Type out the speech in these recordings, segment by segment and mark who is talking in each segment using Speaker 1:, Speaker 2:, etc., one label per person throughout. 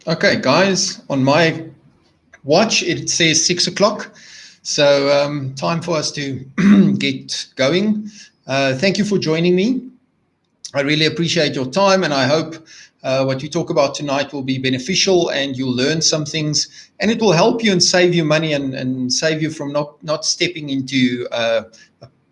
Speaker 1: Okay, guys, on my watch it says 6 o'clock, so time for us to get going. Thank you for joining me. I really appreciate your time, and I hope what we talk about tonight will be beneficial and you'll learn some things and it will help you and save you money and save you from not stepping into a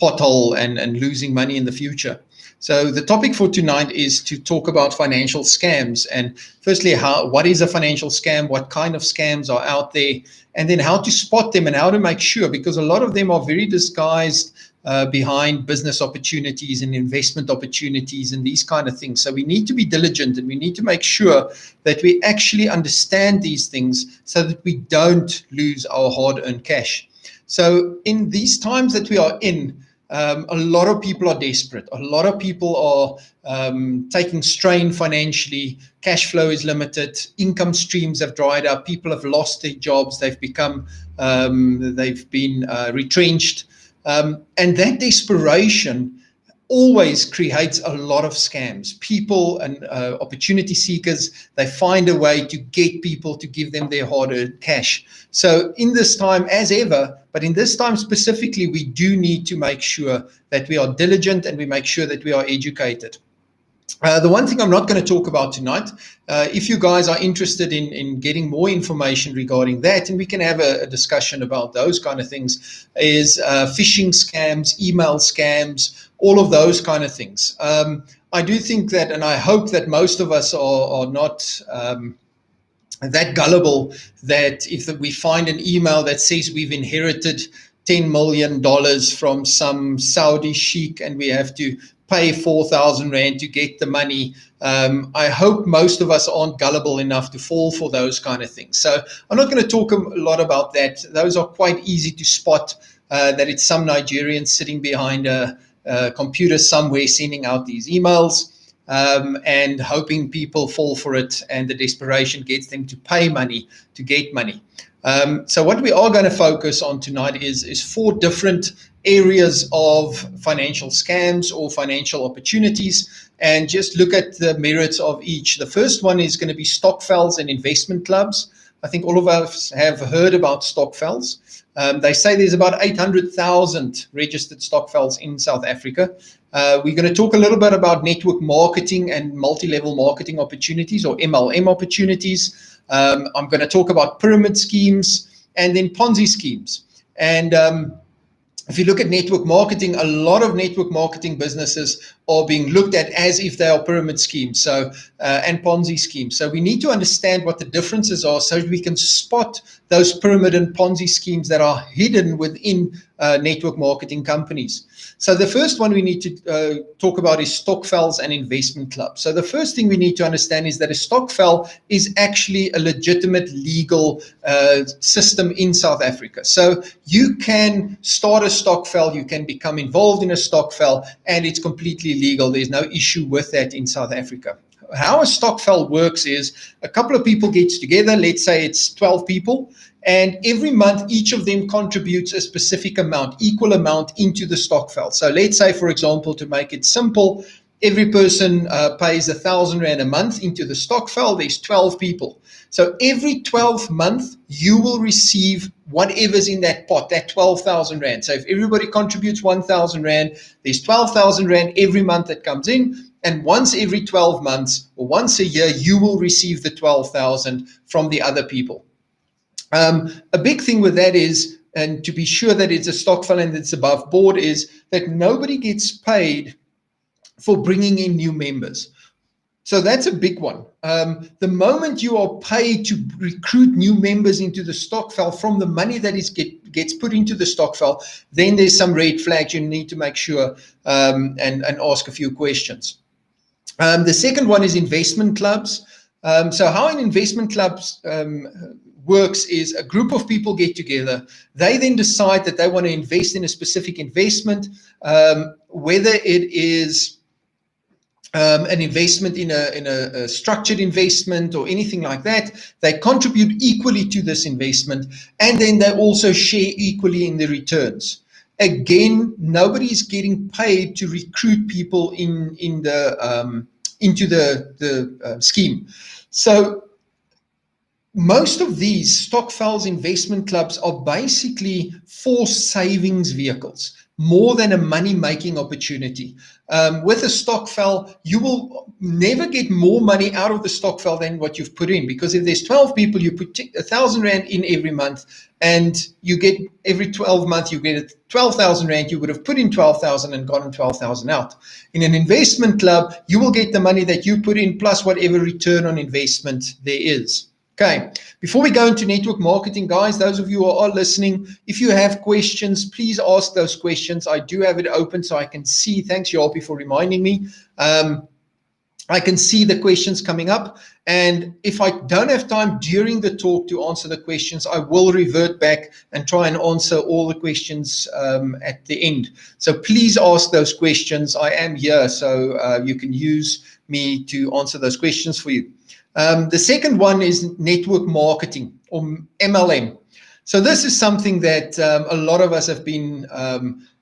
Speaker 1: pothole and losing money in the future. So the topic for tonight is to talk about financial scams. And firstly, what is a financial scam? What kind of scams are out there? And then how to spot them and how to make sure, because a lot of them are very disguised behind business opportunities and investment opportunities and these kind of things. So we need to be diligent and we need to make sure that we actually understand these things so that we don't lose our hard-earned cash. So in these times that we are in, a lot of people are desperate. A lot of people are taking strain financially. Cash flow is limited. Income streams have dried up. People have lost their jobs. They've been retrenched. And that desperation always creates a lot of scams. People and opportunity seekers, they find a way to get people to give them their hard-earned cash. So in this time, as ever, but in this time specifically, we do need to make sure that we are diligent and we make sure that we are educated. The one thing I'm not going to talk about tonight, if you guys are interested in getting more information regarding that, and we can have a discussion about those kind of things, is phishing scams, email scams, all of those kind of things. I do think that, and I hope that most of us are not that gullible that if we find an email that says we've inherited $10 million from some Saudi sheikh and we have to pay 4,000 Rand to get the money. I hope most of us aren't gullible enough to fall for those kind of things. So I'm not going to talk a lot about that. Those are quite easy to spot, that it's some Nigerian sitting behind a computer somewhere sending out these emails. And hoping people fall for it and the desperation gets them to pay money to get money. So what we are going to focus on tonight is 4 different areas of financial scams or financial opportunities and just look at the merits of each. The first one is going to be stokvels and investment clubs. I think all of us have heard about stokvels. They say there's about 800,000 registered stokvels in South Africa. We're going to talk a little bit about network marketing and multi-level marketing opportunities or MLM opportunities. I'm going to talk about pyramid schemes and then Ponzi schemes. And if you look at network marketing, a lot of network marketing businesses are being looked at as if they are pyramid schemes, and Ponzi schemes. So we need to understand what the differences are so we can spot those pyramid and Ponzi schemes that are hidden within network marketing companies. So the first one we need to talk about is stokvels and investment clubs. So the first thing we need to understand is that a stokvel is actually a legitimate legal system in South Africa. So you can start a stokvel, you can become involved in a stokvel, and it's completely legal. There's no issue with that in South Africa. How a stokvel works is a couple of people get together, let's say it's 12 people, and every month each of them contributes a specific amount, equal amount into the stokvel. So let's say, for example, to make it simple, every person pays 1,000 Rand a month into the stokvel. There's 12 people. So every 12th month, you will receive whatever's in that pot, that 12,000 Rand. So if everybody contributes 1,000 Rand, there's 12,000 Rand every month that comes in. And once every 12 months or once a year, you will receive the 12,000 from the other people. A big thing with that is, and to be sure that it's a stokvel and it's above board, is that nobody gets paid for bringing in new members. So that's a big one. The moment you are paid to recruit new members into the stokvel from the money that gets put into the stokvel, then there's some red flags you need to make sure and ask a few questions. The second one is investment clubs. So how an investment clubs works is a group of people get together. They then decide that they want to invest in a specific investment, whether it is an investment in a structured investment or anything like that. They contribute equally to this investment, and then they also share equally in the returns. Again, nobody's getting paid to recruit people into the scheme. So most of these stokvels investment clubs are basically forced savings vehicles more than a money-making opportunity. With a stokvel, you will never get more money out of the stokvel than what you've put in, because if there's 12 people, you put 1,000 Rand in every month, and you get every 12 months, you get 12,000 Rand. You would have put in 12,000 and gotten 12,000 out. In an investment club, you will get the money that you put in plus whatever return on investment there is. Okay, before we go into network marketing, guys, those of you who are listening, if you have questions, please ask those questions. I do have it open so I can see. Thanks, Yapi, for reminding me. I can see the questions coming up. And if I don't have time during the talk to answer the questions, I will revert back and try and answer all the questions at the end. So please ask those questions. I am here, so you can use me to answer those questions for you. The second one is network marketing, or MLM. So this is something that a lot of us have been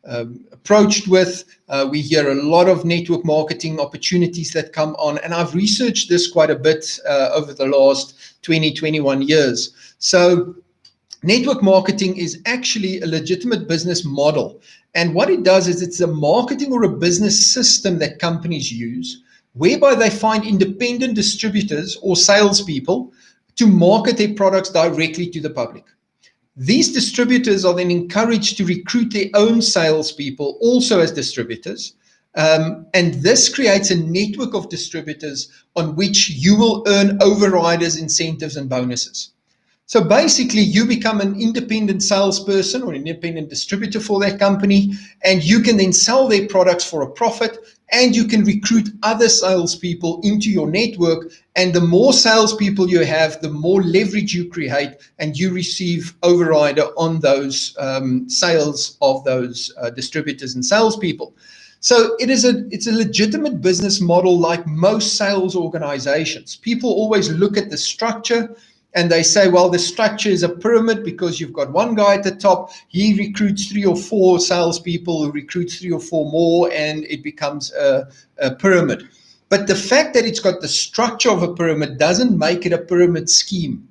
Speaker 1: approached with. We hear a lot of network marketing opportunities that come on, and I've researched this quite a bit over the last 21 years. So network marketing is actually a legitimate business model. And what it does is it's a marketing or a business system that companies use, whereby they find independent distributors or salespeople to market their products directly to the public. These distributors are then encouraged to recruit their own salespeople also as distributors. And this creates a network of distributors on which you will earn overriders, incentives, and bonuses. So basically, you become an independent salesperson or independent distributor for that company, and you can then sell their products for a profit, and you can recruit other salespeople into your network. And the more salespeople you have, the more leverage you create, and you receive overrider on those sales of those distributors and salespeople. So it's a legitimate business model, like most sales organizations. People always look at the structure and they say, well, the structure is a pyramid because you've got one guy at the top. He recruits 3 or 4 salespeople who recruits 3 or 4 more, and it becomes a pyramid. But the fact that it's got the structure of a pyramid doesn't make it a pyramid scheme.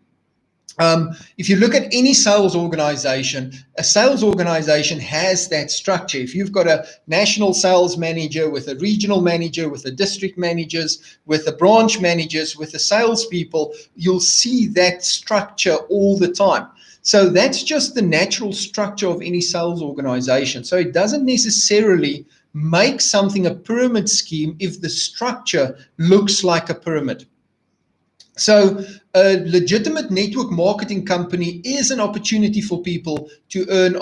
Speaker 1: If you look at any sales organization, a sales organization has that structure. If you've got a national sales manager with a regional manager, with the district managers, with the branch managers, with the salespeople, you'll see that structure all the time. So that's just the natural structure of any sales organization. So it doesn't necessarily make something a pyramid scheme if the structure looks like a pyramid. So a legitimate network marketing company is an opportunity for people to earn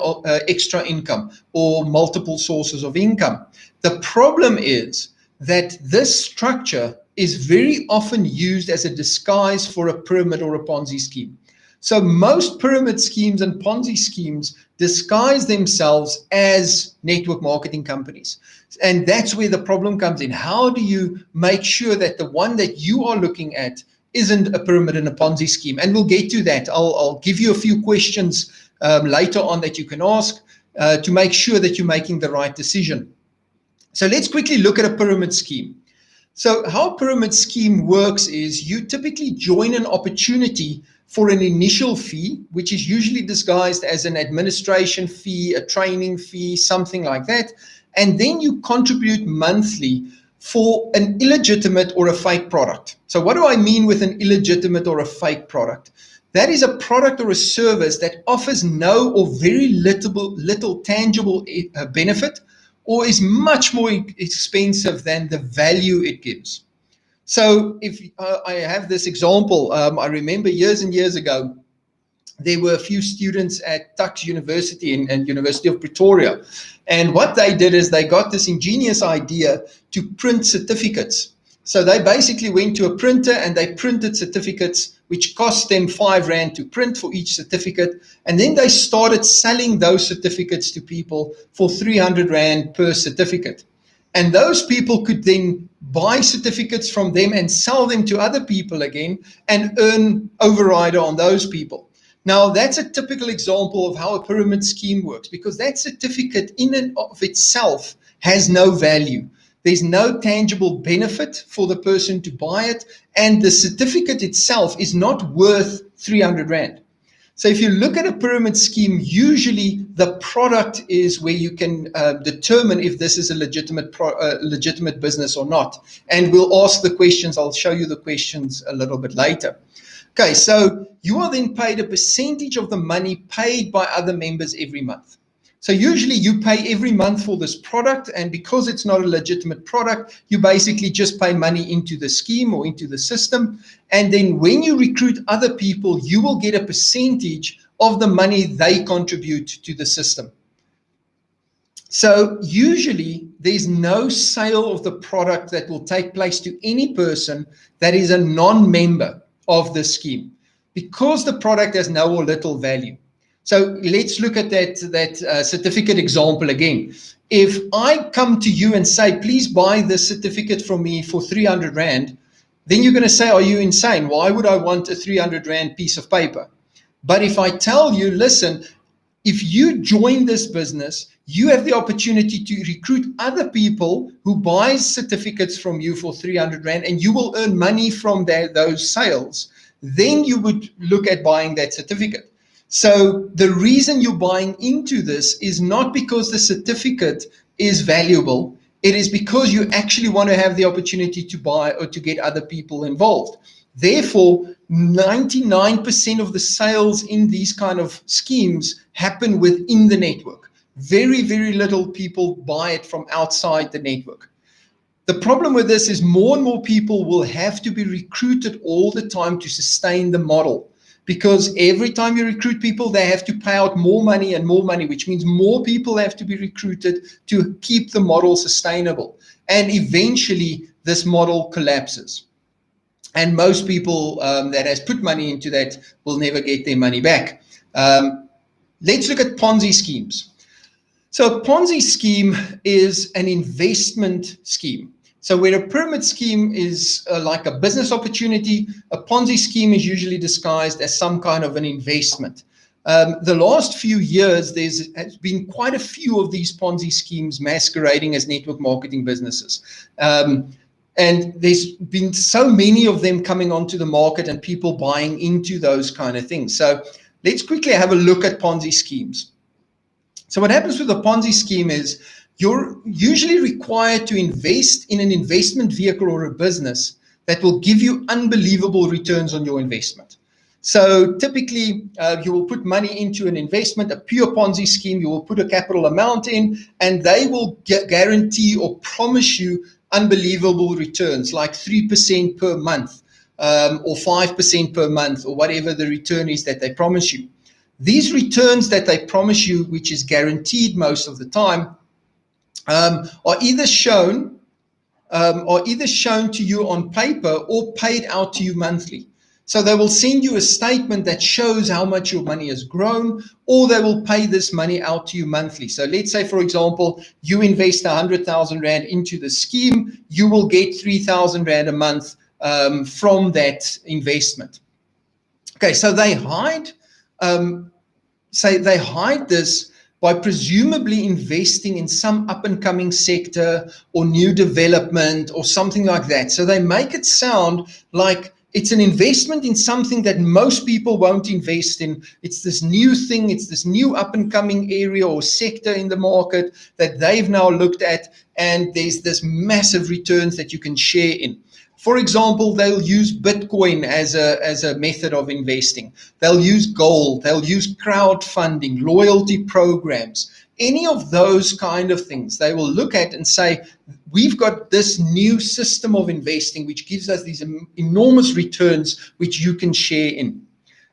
Speaker 1: extra income or multiple sources of income. The problem is that this structure is very often used as a disguise for a pyramid or a Ponzi scheme. So most pyramid schemes and Ponzi schemes disguise themselves as network marketing companies. And that's where the problem comes in. How do you make sure that the one that you are looking at isn't a pyramid and a Ponzi scheme? And we'll get to that. I'll give you a few questions later on that you can ask to make sure that you're making the right decision. So let's quickly look at a pyramid scheme. So how a pyramid scheme works is you typically join an opportunity for an initial fee, which is usually disguised as an administration fee, a training fee, something like that. And then you contribute monthly for an illegitimate or a fake product. So what do I mean with an illegitimate or a fake product? That is a product or a service that offers no or very little tangible benefit, or is much more expensive than the value it gives. So if I have this example, I remember years and years ago, there were a few students at Tuks University and University of Pretoria. And what they did is they got this ingenious idea to print certificates. So they basically went to a printer and they printed certificates, which cost them 5 Rand to print for each certificate. And then they started selling those certificates to people for 300 Rand per certificate. And those people could then buy certificates from them and sell them to other people again and earn overrider on those people. Now, that's a typical example of how a pyramid scheme works, because that certificate in and of itself has no value. There's no tangible benefit for the person to buy it, and the certificate itself is not worth 300 Rand. So if you look at a pyramid scheme, usually the product is where you can determine if this is a legitimate business or not. And we'll ask the questions. I'll show you the questions a little bit later. Okay, so you are then paid a percentage of the money paid by other members every month. So usually you pay every month for this product, and because it's not a legitimate product, you basically just pay money into the scheme or into the system. And then when you recruit other people, you will get a percentage of the money they contribute to the system. So usually there's no sale of the product that will take place to any person that is a non-member of the scheme, because the product has no or little value. So let's look at that certificate example again. If I come to you and say, please buy this certificate from me for 300 Rand, then you're going to say, are you insane? Why would I want a 300 Rand piece of paper? But if I tell you, listen, if you join this business, you have the opportunity to recruit other people who buy certificates from you for 300 Rand, and you will earn money from those sales, then you would look at buying that certificate. So the reason you're buying into this is not because the certificate is valuable. It is because you actually want to have the opportunity to buy or to get other people involved. Therefore, 99% of the sales in these kind of schemes happen within the network. Very, very little people buy it from outside the network. The problem with this is more and more people will have to be recruited all the time to sustain the model. Because every time you recruit people, they have to pay out more money and more money, which means more people have to be recruited to keep the model sustainable. And eventually, this model collapses. And most people that has put money into that will never get their money back. Let's look at Ponzi schemes. So a Ponzi scheme is an investment scheme. So where a pyramid scheme is like a business opportunity, a Ponzi scheme is usually disguised as some kind of an investment. The last few years, has been quite a few of these Ponzi schemes masquerading as network marketing businesses. And there's been so many of them coming onto the market and people buying into those kind of things. So let's quickly have a look at Ponzi schemes. So what happens with a Ponzi scheme is, you're usually required to invest in an investment vehicle or a business that will give you unbelievable returns on your investment. So typically, you will put money into an investment, a pure Ponzi scheme. You will put a capital amount in, and they will guarantee or promise you unbelievable returns, like 3% per month, or 5% per month, or whatever the return is that they promise you. These returns that they promise you, which is guaranteed most of the time, are either shown to you on paper or paid out to you monthly. So they will send you a statement that shows how much your money has grown, or they will pay this money out to you monthly. So let's say, for example, you invest 100,000 Rand into the scheme, you will get 3,000 Rand a month from that investment. Okay, so they hide this by presumably investing in some up-and-coming sector or new development or something like that. So they make it sound like it's an investment in something that most people won't invest in. It's this new thing, it's this new up-and-coming area or sector in the market that they've now looked at, and there's this massive returns that you can share in. For example, they'll use Bitcoin as a method of investing. They'll use gold. They'll use crowdfunding, loyalty programs, any of those kind of things. They will look at and say, we've got this new system of investing which gives us these enormous returns which you can share in.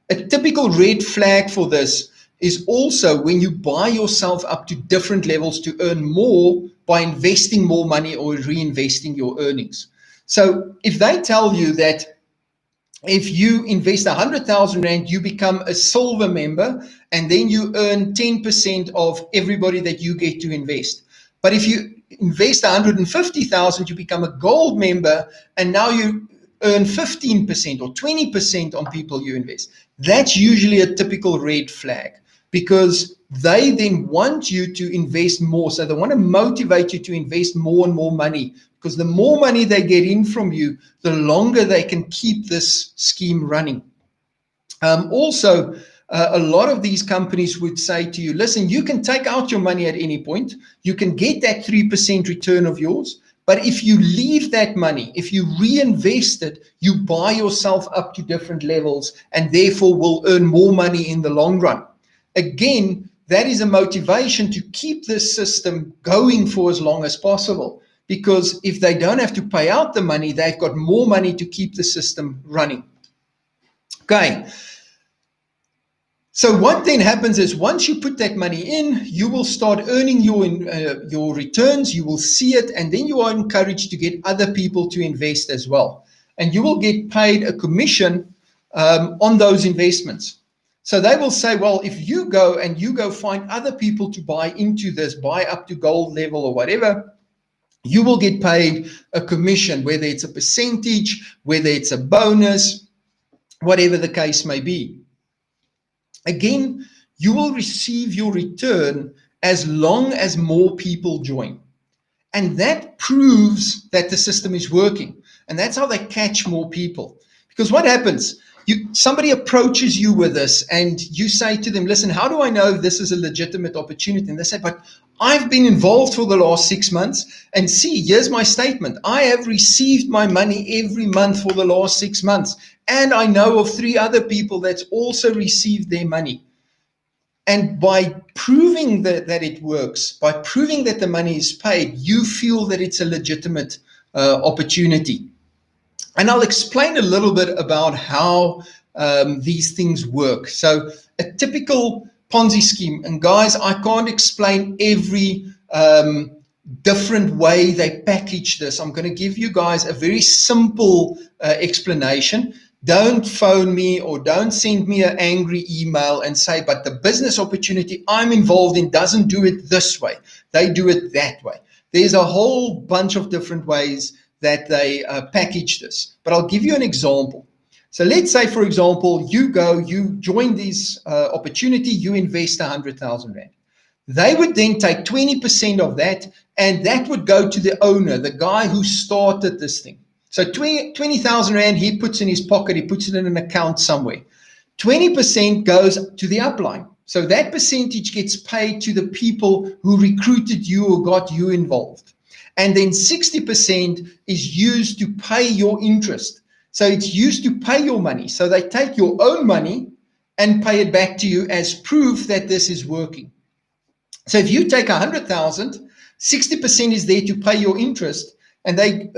Speaker 1: A typical red flag for this is also when you buy yourself up to different levels to earn more by investing more money or reinvesting your earnings. So if they tell you that if you invest 100,000 Rand, you become a silver member, and then you earn 10% of everybody that you get to invest. But if you invest 150,000, you become a gold member, and now you earn 15% or 20% on people you invest. That's usually a typical red flag. because they then want you to invest more. So they want to motivate you to invest more and more money, because the more money they get in from you, the longer they can keep this scheme running. Also, a lot of these companies would say to you, listen, you can take out your money at any point. You can get that 3% return of yours. But if you leave that money, if you reinvest it, you buy yourself up to different levels and therefore will earn more money in the long run. Again, that is a motivation to keep this system going for as long as possible, because if they don't have to pay out the money, they've got more money to keep the system running. Okay. So what then happens is, once you put that money in, you will start earning your returns. You will see it, and then you are encouraged to get other people to invest as well. And you will get paid a commission on those investments. So they will say, well, if you go find other people to buy into this, buy up to gold level or whatever, you will get paid a commission, whether it's a percentage, whether it's a bonus, whatever the case may be. Again, you will receive your return as long as more people join. And that proves that the system is working. And that's how they catch more people. Because what happens? Somebody approaches you with this and you say to them, listen, how do I know this is a legitimate opportunity? And they say, but I've been involved for the last 6 months, and see, here's my statement. I have received my money every month for the last 6 months. And I know of 3 other people that's also received their money. And by proving that it works, by proving that the money is paid, you feel that it's a legitimate opportunity. And I'll explain a little bit about how these things work. So a typical Ponzi scheme, and guys, I can't explain every different way they package this. I'm going to give you guys a very simple explanation. Don't phone me or don't send me an angry email and say, but the business opportunity I'm involved in doesn't do it this way. They do it that way. There's a whole bunch of different ways that they package this. But I'll give you an example. So let's say, for example, you join this opportunity, you invest 100,000 Rand. They would then take 20% of that, and that would go to the owner, the guy who started this thing. So 20,000 Rand he puts in his pocket, he puts it in an account somewhere. 20% goes to the upline. So that percentage gets paid to the people who recruited you or got you involved. And then 60% is used to pay your interest. So it's used to pay your money. So they take your own money and pay it back to you as proof that this is working. So if you take 100,000, 60% is there to pay your interest, and they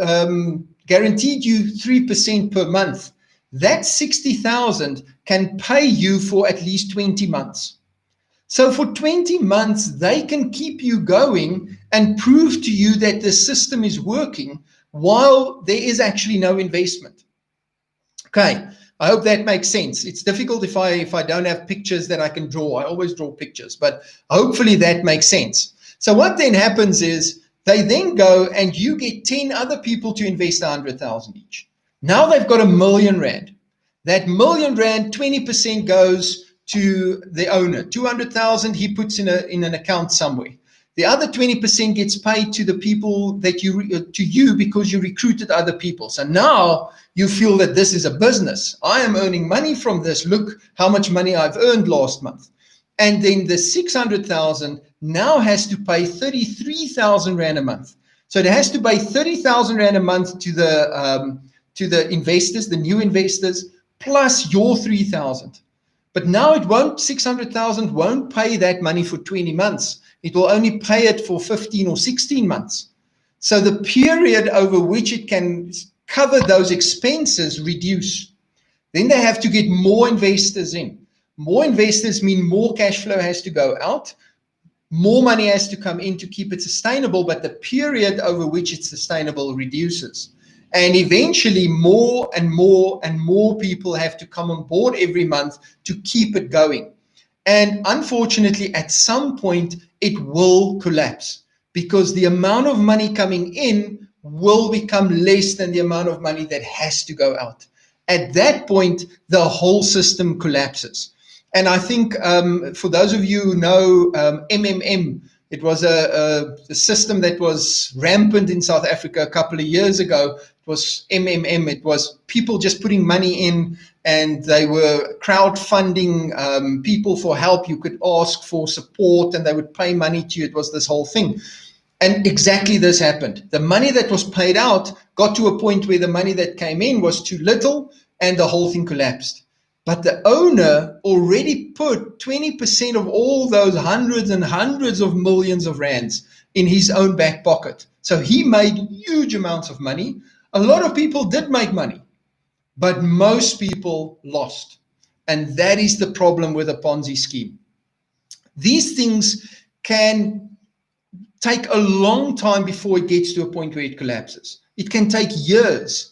Speaker 1: guaranteed you 3% per month. That 60,000 can pay you for at least 20 months. So for 20 months, they can keep you going and prove to you that the system is working while there is actually no investment. Okay, I hope that makes sense. It's difficult if I don't have pictures that I can draw. I always draw pictures, but hopefully that makes sense. So what then happens is they then go and you get 10 other people to invest 100,000 each. Now they've got R1 million. That R1 million, 20% goes to the owner. 200,000 he puts in an account somewhere. The other 20% gets paid to the people that to you because you recruited other people. So now you feel that this is a business. I am earning money from this. Look how much money I've earned last month. And then the 600,000 now has to pay 33,000 Rand a month. So it has to pay 30,000 Rand a month to the investors, the new investors, plus your 3,000. But now 600,000 won't pay that money for 20 months. It will only pay it for 15 or 16 months. So the period over which it can cover those expenses reduce. Then they have to get more investors in. More investors mean more cash flow has to go out. More money has to come in to keep it sustainable, but the period over which it's sustainable reduces. And eventually more and more and more people have to come on board every month to keep it going. And unfortunately, at some point, it will collapse because the amount of money coming in will become less than the amount of money that has to go out. At that point, the whole system collapses. And I think for those of you who know MMM, it was a system that was rampant in South Africa a couple of years ago. It was MMM. It was people just putting money in, and they were crowdfunding people for help. You could ask for support, and they would pay money to you. It was this whole thing. And exactly this happened. The money that was paid out got to a point where the money that came in was too little, and the whole thing collapsed. But the owner already put 20% of all those hundreds and hundreds of millions of rands in his own back pocket. So he made huge amounts of money. A lot of people did make money, but most people lost. And that is the problem with a Ponzi scheme. These things can take a long time before it gets to a point where it collapses. It can take years.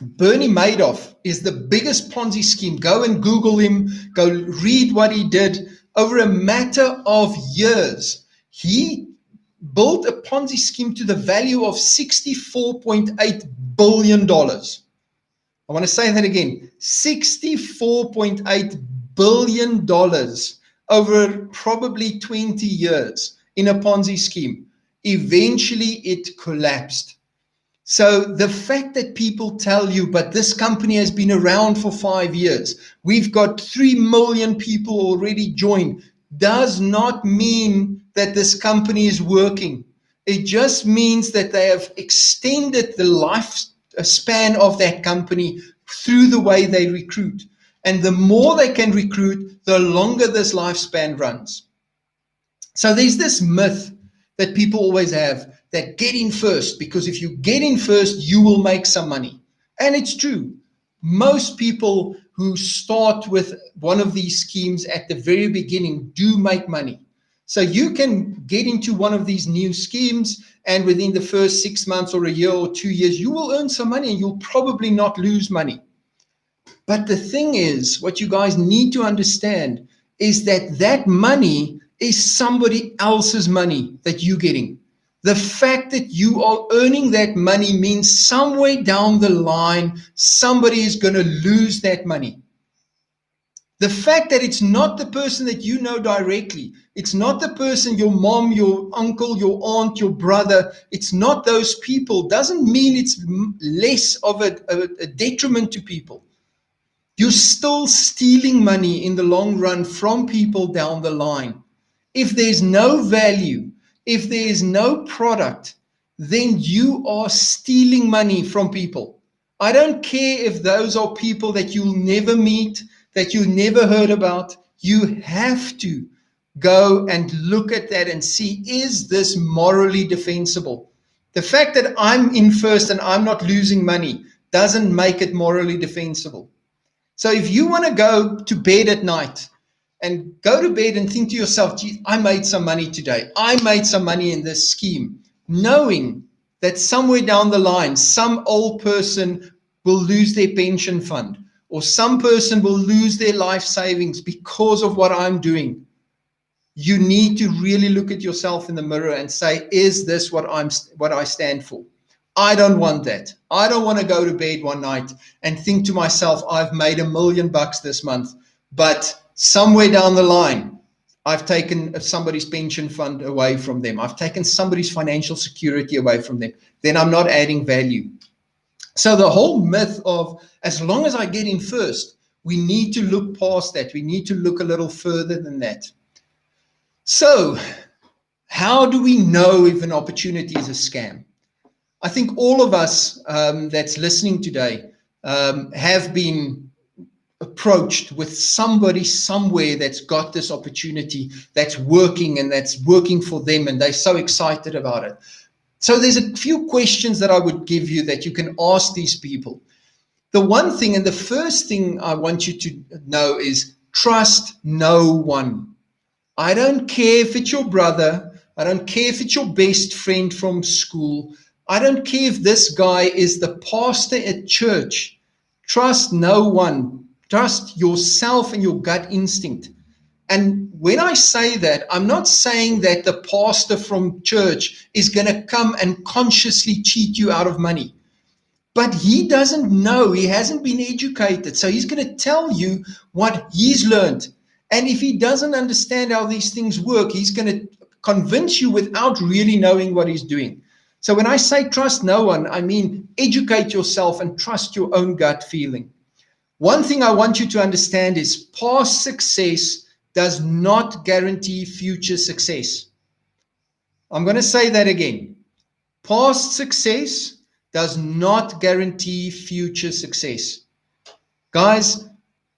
Speaker 1: Bernie Madoff is the biggest Ponzi scheme. Go and Google him. Go read what he did. Over a matter of years, he built a Ponzi scheme to the value of $64.8 billion. I want to say that again. $64.8 billion over probably 20 years in a Ponzi scheme. Eventually, it collapsed. So the fact that people tell you, but this company has been around for 5 years, we've got 3 million people already joined, does not mean that this company is working. It just means that they have extended the lifespan of that company through the way they recruit. And the more they can recruit, the longer this lifespan runs. So there's this myth that people always have, that get in first, because if you get in first, you will make some money. And it's true. Most people who start with one of these schemes at the very beginning do make money. So you can get into one of these new schemes, and within the first 6 months or a year or 2 years, you will earn some money and you'll probably not lose money. But the thing is, what you guys need to understand is that that money is somebody else's money that you're getting. The fact that you are earning that money means somewhere down the line, somebody is going to lose that money. The fact that it's not the person that you know directly, it's not the person, your mom, your uncle, your aunt, your brother, it's not those people, doesn't mean it's less of a detriment to people. You're still stealing money in the long run from people down the line. If there's no value, if there is no product, then you are stealing money from people. I don't care if those are people that you'll never meet, that you never heard about. You have to go and look at that and see, is this morally defensible? The fact that I'm in first and I'm not losing money doesn't make it morally defensible. So if you want to go to bed at night and go to bed and think to yourself, gee, I made some money today. I made some money in this scheme, knowing that somewhere down the line, some old person will lose their pension fund, or some person will lose their life savings because of what I'm doing. You need to really look at yourself in the mirror and say, is this what I stand for? I don't want that. I don't want to go to bed one night and think to myself, I've made $1 million this month, but somewhere down the line, I've taken somebody's pension fund away from them. I've taken somebody's financial security away from them. Then I'm not adding value. So the whole myth of, as long as I get in first, we need to look past that. We need to look a little further than that. So how do we know if an opportunity is a scam? I think all of us that's listening today have been approached with somebody somewhere that's got this opportunity, that's working and that's working for them, and they're so excited about it. So there's a few questions that I would give you that you can ask these people. The one thing, and the first thing I want you to know, is trust no one. I don't care if it's your brother. I don't care if it's your best friend from school. I don't care if this guy is the pastor at church. Trust no one. Trust yourself and your gut instinct. And when I say that, I'm not saying that the pastor from church is going to come and consciously cheat you out of money. But he doesn't know, he hasn't been educated. So he's going to tell you what he's learned. And if he doesn't understand how these things work, he's going to convince you without really knowing what he's doing. So when I say trust no one, I mean educate yourself and trust your own gut feeling. One thing I want you to understand is past success does not guarantee future success. I'm going to say that again. Past success does not guarantee future success. Guys,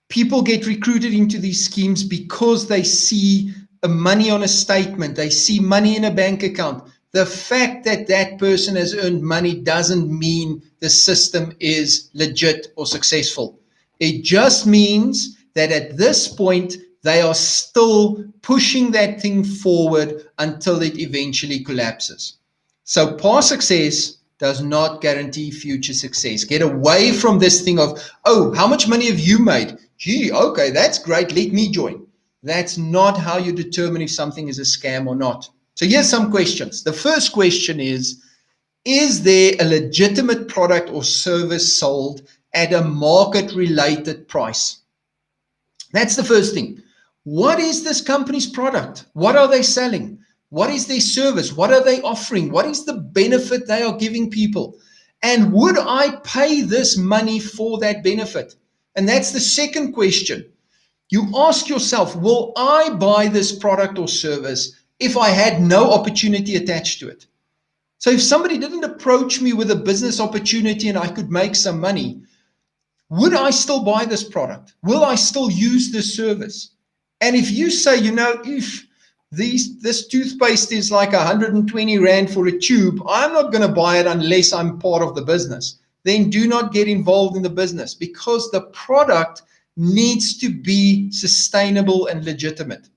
Speaker 1: people get recruited into these schemes because they see money on a statement. They see money in a bank account. The fact that that person has earned money doesn't mean the system is legit or successful. It just means that at this point, they are still pushing that thing forward until it eventually collapses. So past success does not guarantee future success. Get away from this thing of, oh, how much money have you made? Gee, okay, that's great. Let me join. That's not how you determine if something is a scam or not. So here's some questions. The first question is there a legitimate product or service sold at a market-related price? That's the first thing. What is this company's product? What are they selling? What is their service? What are they offering? What is the benefit they are giving people? And would I pay this money for that benefit? And that's the second question. You ask yourself, will I buy this product or service if I had no opportunity attached to it? So if somebody didn't approach me with a business opportunity and I could make some money, would I still buy this product? Will I still use this service? And if you say, if this toothpaste is like 120 Rand for a tube, I'm not going to buy it unless I'm part of the business. Then do not get involved in the business, because the product needs to be sustainable and legitimate.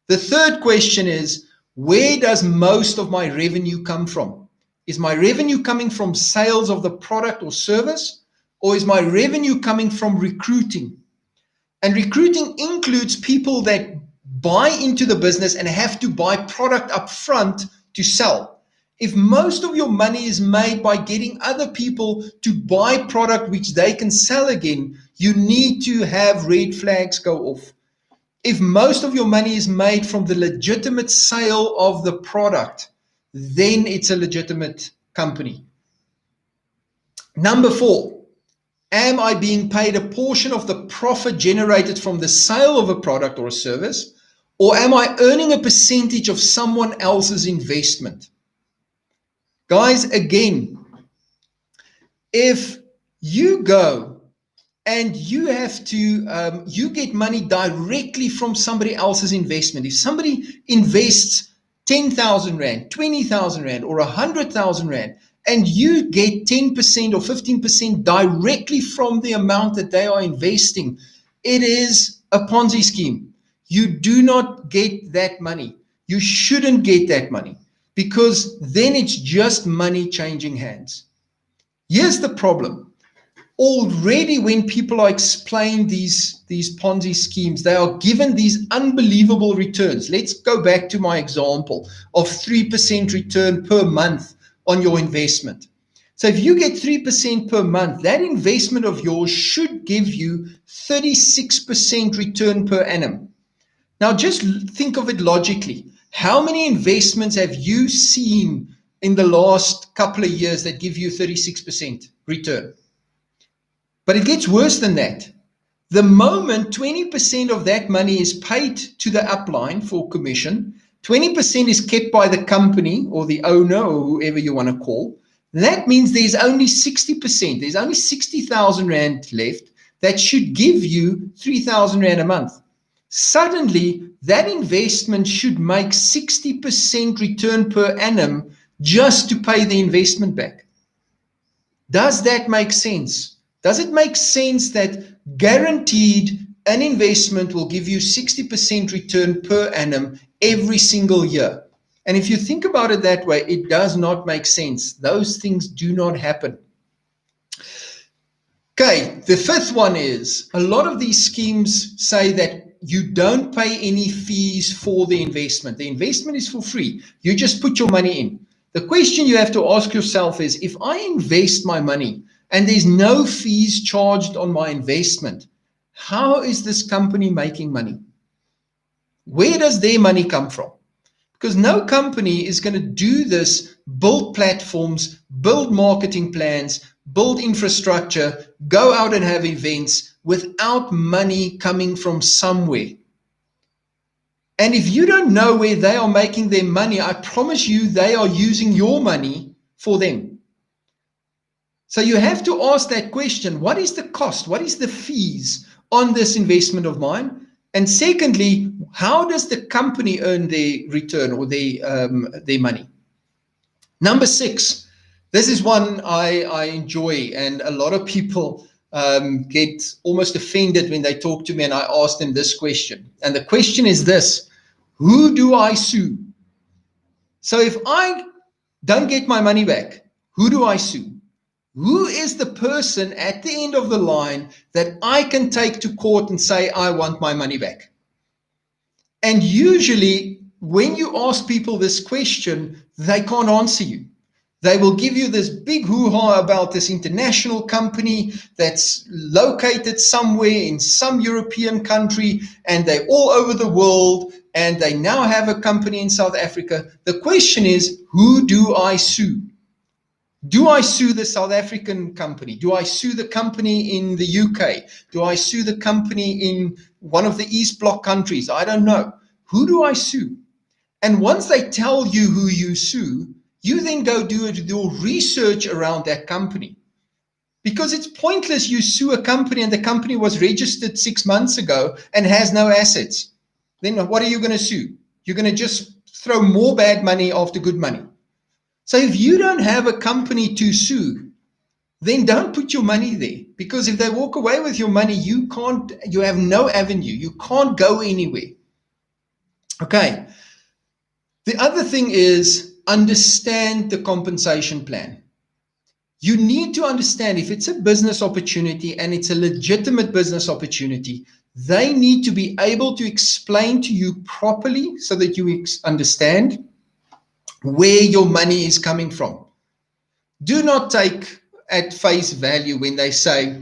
Speaker 1: The third question is, where does most of my revenue come from? Is my revenue coming from sales of the product or service, or is my revenue coming from recruiting? And recruiting includes people that buy into the business and have to buy product up front to sell. If most of your money is made by getting other people to buy product which they can sell again, you need to have red flags go off. If most of your money is made from the legitimate sale of the product, then it's a legitimate company. Number 4. Am I being paid a portion of the profit generated from the sale of a product or a service, or am I earning a percentage of someone else's investment? Guys, again, if you go and you have to, you get money directly from somebody else's investment. If somebody invests 10,000 Rand, 20,000 Rand, or 100,000 Rand, and you get 10% or 15% directly from the amount that they are investing, it is a Ponzi scheme. You do not get that money. You shouldn't get that money, because then it's just money changing hands. Here's the problem. Already when people are explained these Ponzi schemes, they are given these unbelievable returns. Let's go back to my example of 3% return per month on your investment. So if you get 3% per month, that investment of yours should give you 36% return per annum. Now just think of it logically. How many investments have you seen in the last couple of years that give you 36% return? But it gets worse than that. The moment 20% of that money is paid to the upline for commission, 20% is kept by the company or the owner or whoever you want to call, that means there's only 60%. There's only 60,000 Rand left that should give you 3,000 Rand a month. Suddenly, that investment should make 60% return per annum just to pay the investment back. Does that make sense? Does it make sense that guaranteed an investment will give you 60% return per annum every single year? And if you think about it that way, it does not make sense. Those things do not happen. Okay, the fifth one is, a lot of these schemes say that you don't pay any fees for the investment. The investment is for free. You just put your money in. The question you have to ask yourself is, if I invest my money and there's no fees charged on my investment, how is this company making money? Where does their money come from? Because no company is going to do this, build platforms, build marketing plans, build infrastructure, go out and have events without money coming from somewhere. And if you don't know where they are making their money, I promise you they are using your money for them. So you have to ask that question, what is the cost? What is the fees on this investment of mine? And secondly, how does the company earn their return or their money? Number 6, this is one I enjoy, and a lot of people get almost offended when they talk to me and I ask them this question. And the question is this: who do I sue? So if I don't get my money back, who do I sue? Who is the person at the end of the line that I can take to court and say, I want my money back? And usually when you ask people this question, they can't answer you. They will give you this big hoo-ha about this international company that's located somewhere in some European country, and they're all over the world, and they now have a company in South Africa. The question is, who do I sue? Do I sue the South African company? Do I sue the company in the UK? Do I sue the company in one of the East Bloc countries? I don't know. Who do I sue? And once they tell you who you sue, you then go do your research around that company. Because it's pointless you sue a company and the company was registered 6 months ago and has no assets. Then what are you going to sue? You're going to just throw more bad money after good money. So if you don't have a company to sue, then don't put your money there. Because if they walk away with your money, you have no avenue. You can't go anywhere. Okay. The other thing is understand the compensation plan. You need to understand if it's a business opportunity and it's a legitimate business opportunity, they need to be able to explain to you properly so that you understand where your money is coming from. Do not take at face value when they say,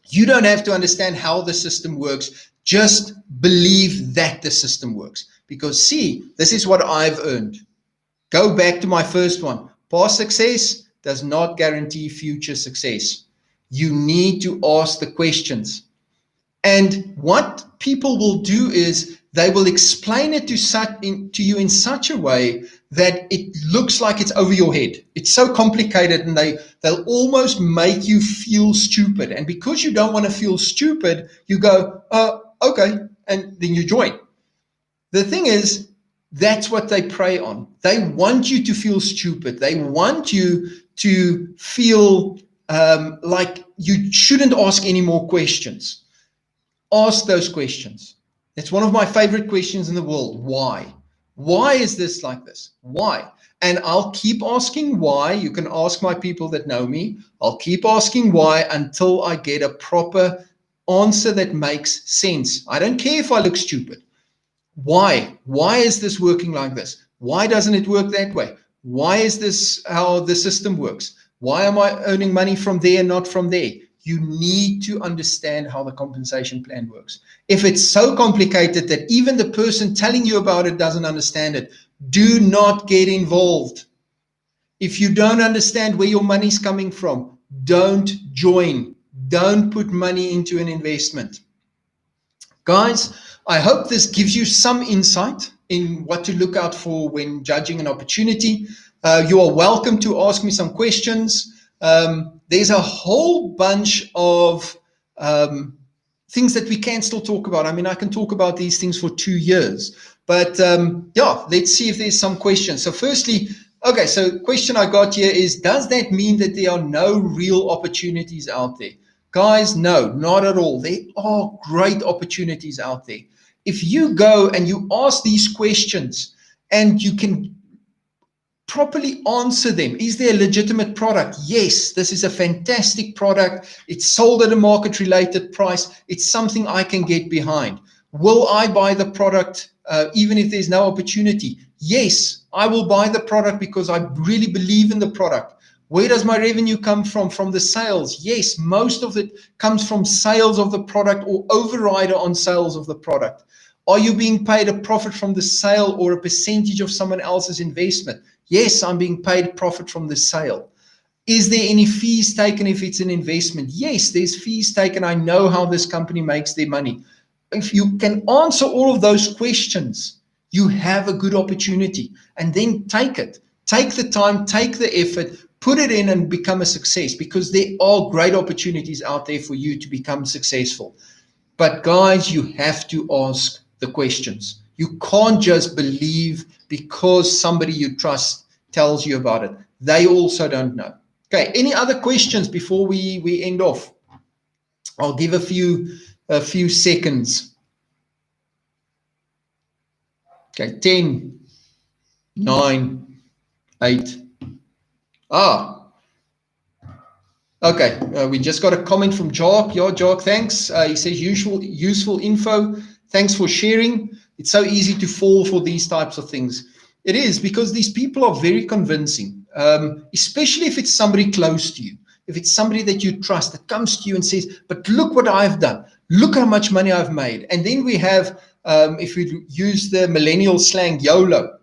Speaker 1: you don't have to understand how the system works, just believe that the system works. Because see, this is what I've earned. Go back to my first one. Past success does not guarantee future success. You need to ask the questions. And what people will do is they will explain it to you in such a way that it looks like it's over your head. It's so complicated, and they'll almost make you feel stupid. And because you don't want to feel stupid, you go, okay, and then you join. The thing is, that's what they prey on. They want you to feel stupid. They want you to feel like you shouldn't ask any more questions. Ask those questions. It's one of my favorite questions in the world. Why? Why is this like this? Why? And I'll keep asking why. You can ask my people that know me. I'll keep asking why until I get a proper answer that makes sense. I don't care if I look stupid. Why? Why is this working like this? Why doesn't it work that way? Why is this how the system works? Why am I earning money from there and not from there? You need to understand how the compensation plan works. If it's so complicated that even the person telling you about it doesn't understand it, do not get involved. If you don't understand where your money's coming from, don't join. Don't put money into an investment. Guys, I hope this gives you some insight in what to look out for when judging an opportunity. You are welcome to ask me some questions. There's a whole bunch of things that we can still talk about. I mean, I can talk about these things for 2 years. But yeah, let's see if there's some questions. So firstly, okay, so question I got here is, does that mean that there are no real opportunities out there? Guys, no, not at all. There are great opportunities out there. If you go and you ask these questions and you can properly answer them. Is there a legitimate product? Yes, this is a fantastic product. It's sold at a market-related price. It's something I can get behind. Will I buy the product even if there's no opportunity? Yes, I will buy the product because I really believe in the product. Where does my revenue come from? From the sales. Yes, most of it comes from sales of the product or overrider on sales of the product. Are you being paid a profit from the sale or a percentage of someone else's investment? Yes, I'm being paid profit from the sale. Is there any fees taken if it's an investment? Yes, there's fees taken. I know how this company makes their money. If you can answer all of those questions, you have a good opportunity. And then take it. Take the time, take the effort, put it in and become a success, because there are great opportunities out there for you to become successful. But guys, you have to ask the questions. You can't just believe because somebody you trust tells you about it. They also don't know. Okay, any other questions before we end off? I'll give a few seconds. Okay, 10, 9, 8. Okay, we just got a comment from Jark. Yeah, Jark, thanks. He says useful info. Thanks for sharing. It's so easy to fall for these types of things. It is, because these people are very convincing, especially if it's somebody close to you. If it's somebody that you trust that comes to you and says, but look what I've done. Look how much money I've made. And then we have, if we use the millennial slang, YOLO,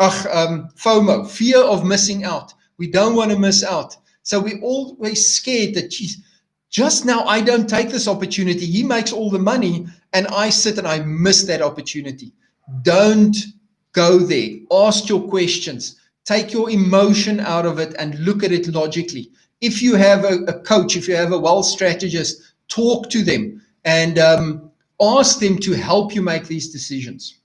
Speaker 1: FOMO, fear of missing out. We don't want to miss out. So we're always scared that, geez, just now I don't take this opportunity. He makes all the money and I sit and I miss that opportunity. Don't go there. Ask your questions. Take your emotion out of it and look at it logically. If you have a coach, if you have a wealth strategist, talk to them and ask them to help you make these decisions.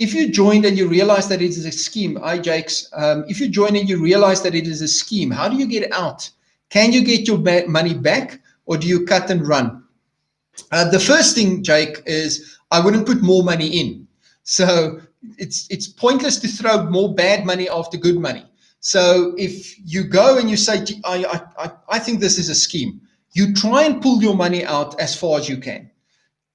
Speaker 1: If you joined and you realize that it is a scheme, Jakes, if you join and you realize that it is a scheme, how do you get out? Can you get your money back, or do you cut and run? The first thing, Jake, is I wouldn't put more money in. So it's pointless to throw more bad money after good money. So if you go and you say, I think this is a scheme, you try and pull your money out as far as you can,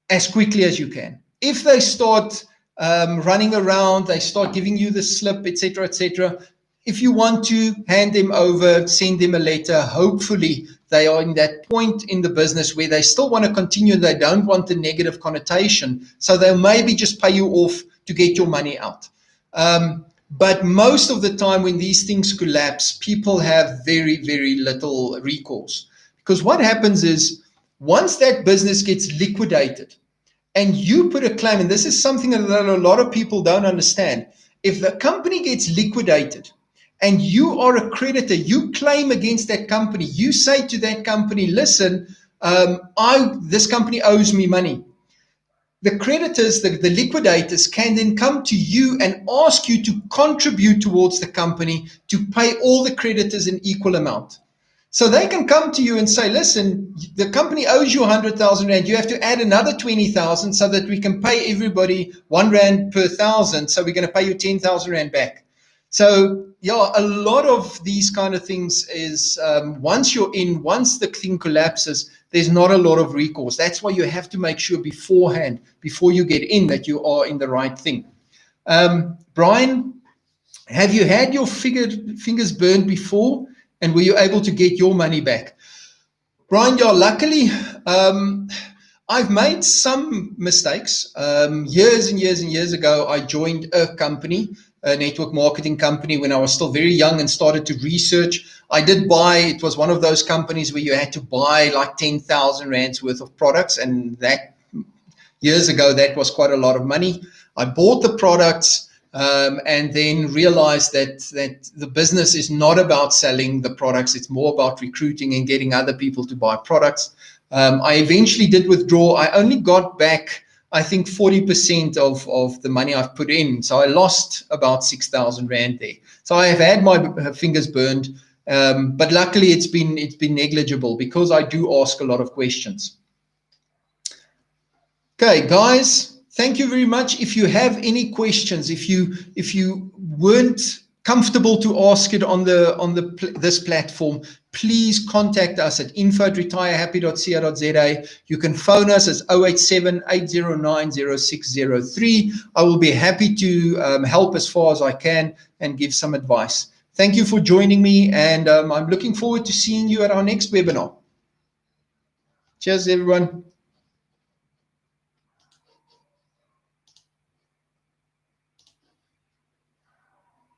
Speaker 1: as quickly as you can. If they start running around, they start giving you the slip, etc., etc. If you want to hand them over, send them a letter, hopefully they are in that point in the business where they still want to continue. They don't want the negative connotation. So they'll maybe just pay you off to get your money out. But most of the time when these things collapse, people have very, very little recourse. Because what happens is once that business gets liquidated, and you put a claim, and this is something that a lot of people don't understand. If the company gets liquidated and you are a creditor, you claim against that company, you say to that company, listen, this company owes me money. The creditors, the liquidators can then come to you and ask you to contribute towards the company to pay all the creditors an equal amount. So they can come to you and say, listen, the company owes you 100,000 Rand. You have to add another 20,000 so that we can pay everybody 1 Rand per 1,000. So we're going to pay you 10,000 Rand back. So, yeah, a lot of these kind of things is once the thing collapses, there's not a lot of recourse. That's why you have to make sure beforehand, before you get in, that you are in the right thing. Brian, have you had your fingers burned before? And were you able to get your money back? Brian, yeah, luckily, I've made some mistakes. Years and years and years ago, I joined a company, a network marketing company, when I was still very young and started to research. I did buy, it was one of those companies where you had to buy like 10,000 Rands worth of products. And that years ago, that was quite a lot of money. I bought the products. And then realized that the business is not about selling the products. It's more about recruiting and getting other people to buy products. I eventually did withdraw. I only got back, I think, 40% of the money I've put in. So I lost about 6,000 Rand there. So I have had my fingers burned. But luckily it's been negligible because I do ask a lot of questions. Okay, guys. Thank you very much. If you have any questions, if you weren't comfortable to ask it on this platform, please contact us at info@retirehappy.co.za. You can phone us at 087-809-0603. I will be happy to help as far as I can and give some advice. Thank you for joining me, and I'm looking forward to seeing you at our next webinar. Cheers, everyone.